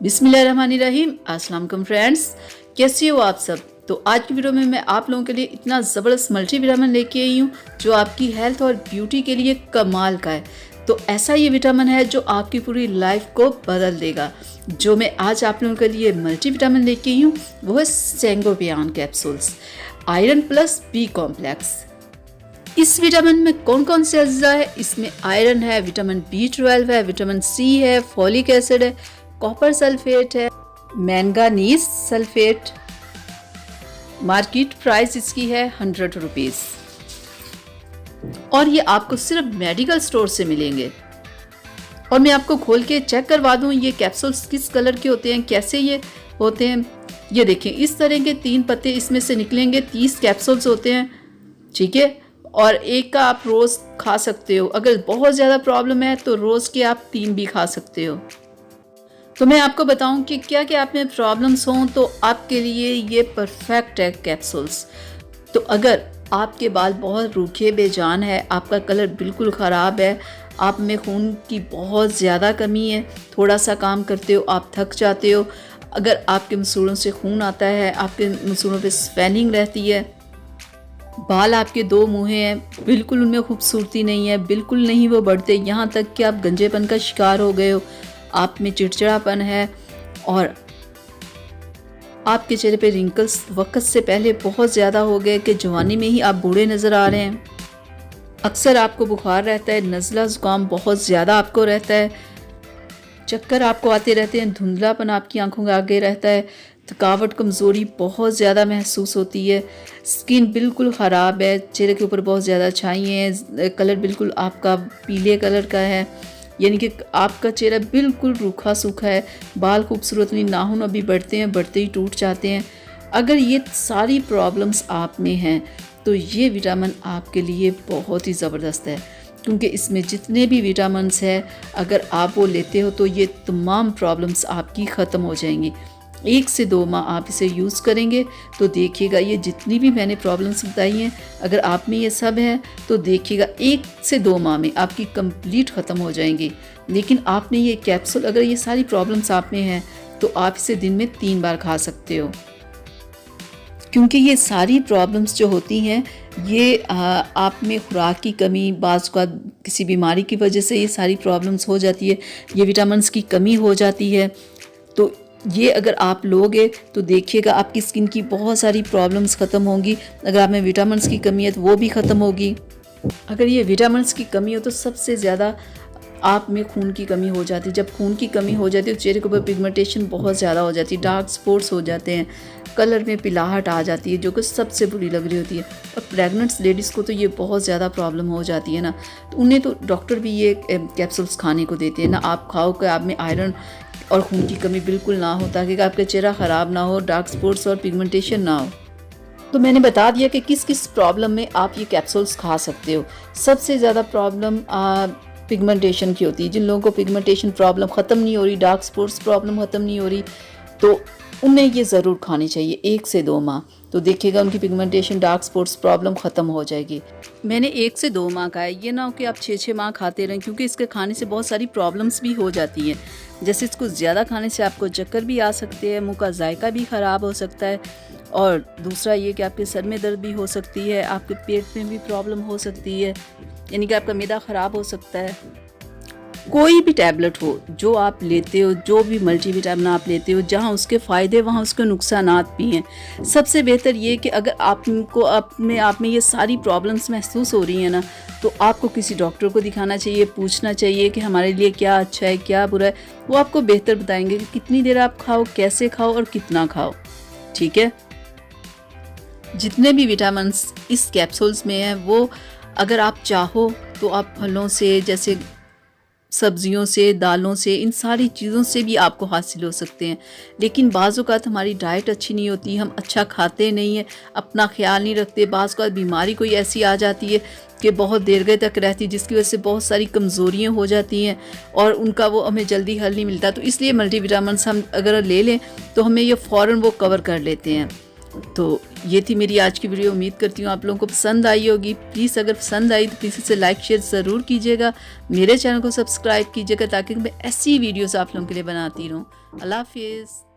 बिस्मिल्लाहिर्रहमानिर्रहीम। अस्सलाम वालेकुम फ्रेंड्स, कैसे हो आप सब। तो आज की वीडियो में मैं आप लोगों के लिए इतना ज़बरदस्त मल्टीविटामिन लेके आई हूँ जो आपकी हेल्थ और ब्यूटी के लिए कमाल का है। तो ऐसा ये विटामिन है जो आपकी पूरी लाइफ को बदल देगा। जो मैं आज आप लोगों के लिए मल्टीविटामिन लेके आई हूँ वो है Sangobion capsules, iron plus B complex. इस विटामिन में कौन कौन से अज्जा है? इसमें आयरन है, विटामिन B12 है, विटामिन C है, फॉलिक एसिड है, कॉपर सल्फेट है, मैंगानीज सल्फेट। मार्केट प्राइस इसकी है 100 रुपीज़ और ये आपको सिर्फ मेडिकल स्टोर से मिलेंगे। और मैं आपको खोल के चेक करवा दूं ये कैप्सूल्स किस कलर के होते हैं, कैसे ये होते हैं। ये देखें, इस तरह के 3 पत्ते इसमें से निकलेंगे। 30 कैप्सूल्स होते हैं, ठीक है। और एक का आप रोज़ खा सकते हो। अगर बहुत ज़्यादा प्रॉब्लम है तो रोज़ के आप 3 भी खा सकते हो। तो मैं आपको बताऊं कि क्या क्या आप में प्रॉब्लम्स हों तो आपके लिए ये परफेक्ट है कैप्सूल्स। तो अगर आपके बाल बहुत रूखे बेजान है, आपका कलर बिल्कुल ख़राब है, आप में खून की बहुत ज़्यादा कमी है, थोड़ा सा काम करते हो आप थक जाते हो, अगर आपके मसूड़ों से खून आता है, आपके मसूड़ों पे स्वेलिंग रहती है, बाल आपके 2 मुँहे हैं, बिल्कुल उनमें खूबसूरती नहीं है, बिल्कुल नहीं वो बढ़ते, यहाँ तक कि आप गंजेपन का शिकार हो गए हो, आप में चिड़चिड़ापन है और आपके चेहरे पे रिंकल्स वक्त से पहले बहुत ज़्यादा हो गए कि जवानी में ही आप बूढ़े नज़र आ रहे हैं। अक्सर आपको बुखार रहता है, नज़ला ज़ुकाम बहुत ज़्यादा आपको रहता है, चक्कर आपको आते रहते हैं, धुंधलापन आपकी आंखों के आगे रहता है, थकावट कमज़ोरी बहुत ज़्यादा महसूस होती है, स्किन बिल्कुल ख़राब है, चेहरे के ऊपर बहुत ज़्यादा छाइयाँ हैं, कलर बिल्कुल आपका पीले कलर का है, यानी कि आपका चेहरा बिल्कुल रूखा सूखा है, बाल खूबसूरत नहीं, नाखून अभी बढ़ते हैं, बढ़ते ही टूट जाते हैं। अगर ये सारी प्रॉब्लम्स आप में हैं तो ये विटामिन आपके लिए बहुत ही ज़बरदस्त है, क्योंकि इसमें जितने भी विटामिन्स हैं अगर आप वो लेते हो तो ये तमाम प्रॉब्लम्स आपकी ख़त्म हो जाएंगी। 1 से 2 माह आप इसे यूज़ करेंगे तो देखिएगा ये जितनी भी मैंने प्रॉब्लम्स बताई हैं अगर आप में ये सब है तो देखिएगा 1 से 2 माह में आपकी कंप्लीट ख़त्म हो जाएंगी। लेकिन आपने ये कैप्सूल, अगर ये सारी प्रॉब्लम्स आप में हैं तो आप इसे दिन में 3 बार खा सकते हो, क्योंकि ये सारी प्रॉब्लम्स जो होती हैं ये आप में खुराक की कमी, बाज़ का किसी बीमारी की वजह से ये सारी प्रॉब्लम्स हो जाती है, ये विटामिन्स की कमी हो जाती है। तो ये अगर आप लोगे तो देखिएगा आपकी स्किन की बहुत सारी प्रॉब्लम्स ख़त्म होंगी। अगर आप में विटामिन्स की कमी है तो वो भी ख़त्म होगी। अगर ये विटामिन्स की कमी हो तो सबसे ज़्यादा आप में खून की कमी हो जाती है। जब खून की कमी हो जाती है तो चेहरे के ऊपर पिगमेंटेशन बहुत ज़्यादा हो जाती है, डार्क स्पॉट्स हो जाते हैं, कलर में पिलाहट आ जाती है जो कि सबसे बुरी लग रही होती है। और प्रेग्नेंट्स लेडीज़ को तो ये बहुत ज़्यादा प्रॉब्लम हो जाती है ना, तो उन्हें तो डॉक्टर भी ये कैप्सूल्स खाने को देते हैं ना, आप खाओ कि आप में आयरन और खून की कमी बिल्कुल ना हो, ताकि आपका चेहरा ख़राब ना हो, डार्क स्पॉट्स और पिगमेंटेशन ना हो। तो मैंने बता दिया कि किस किस प्रॉब्लम में आप ये कैप्सूल्स खा सकते हो। सबसे ज़्यादा प्रॉब्लम पिगमेंटेशन की होती है। जिन लोगों को पिगमेंटेशन प्रॉब्लम ख़त्म नहीं हो रही, डार्क स्पॉट्स प्रॉब्लम ख़त्म नहीं हो रही, तो उन्हें ये ज़रूर खानी चाहिए 1 से 2 माह। तो देखिएगा उनकी पिगमेंटेशन, डार्क स्पॉट्स प्रॉब्लम ख़त्म हो जाएगी। मैंने 1 से 2 माह का है, ये ना हो कि आप 6-6 माह खाते रहें, क्योंकि इसके खाने से बहुत सारी प्रॉब्लम्स भी हो जाती हैं। जैसे इसको ज़्यादा खाने से आपको चक्कर भी आ सकते हैं, मुँह का जायका भी ख़राब हो सकता है, और दूसरा ये कि आपके सर में दर्द भी हो सकती है, आपके पेट में भी प्रॉब्लम हो सकती है, यानी कि आपका मैदा ख़राब हो सकता है। कोई भी टैबलेट हो जो आप लेते हो, जो भी मल्टीविटामिन आप लेते हो, जहाँ उसके फ़ायदे वहाँ उसके नुकसानात भी हैं। सबसे बेहतर ये कि अगर आपको अपने आप में ये सारी प्रॉब्लम्स महसूस हो रही हैं ना, तो आपको किसी डॉक्टर को दिखाना चाहिए, पूछना चाहिए कि हमारे लिए क्या अच्छा है क्या बुरा है। वो आपको बेहतर बताएंगे कि कितनी देर आप खाओ, कैसे खाओ और कितना खाओ, ठीक है। जितने भी विटामिन्स इस कैप्सूल्स में हैं वो अगर आप चाहो तो आप फलों से, जैसे सब्जियों से, दालों से, इन सारी चीज़ों से भी आपको हासिल हो सकते हैं। लेकिन बाज़ औक़ात हमारी डाइट अच्छी नहीं होती, हम अच्छा खाते नहीं हैं, अपना ख्याल नहीं रखते, बाज़ औक़ात बीमारी कोई ऐसी आ जाती है कि बहुत देर गए तक रहती है, जिसकी वजह से बहुत सारी कमज़ोरियाँ हो जाती हैं और उनका वो हमें जल्दी हल नहीं मिलता। तो इसलिए मल्टीविटामिन्स हम अगर ले लें तो हमें ये फ़ौरन वो कवर कर लेते हैं। तो ये थी मेरी आज की वीडियो। उम्मीद करती हूँ आप लोगों को पसंद आई होगी। प्लीज़ अगर पसंद आई तो प्लीज़ इसे लाइक शेयर ज़रूर कीजिएगा। मेरे चैनल को सब्सक्राइब कीजिएगा ताकि मैं ऐसी वीडियोस आप लोगों के लिए बनाती रहूँ। अल्लाह हाफिज़।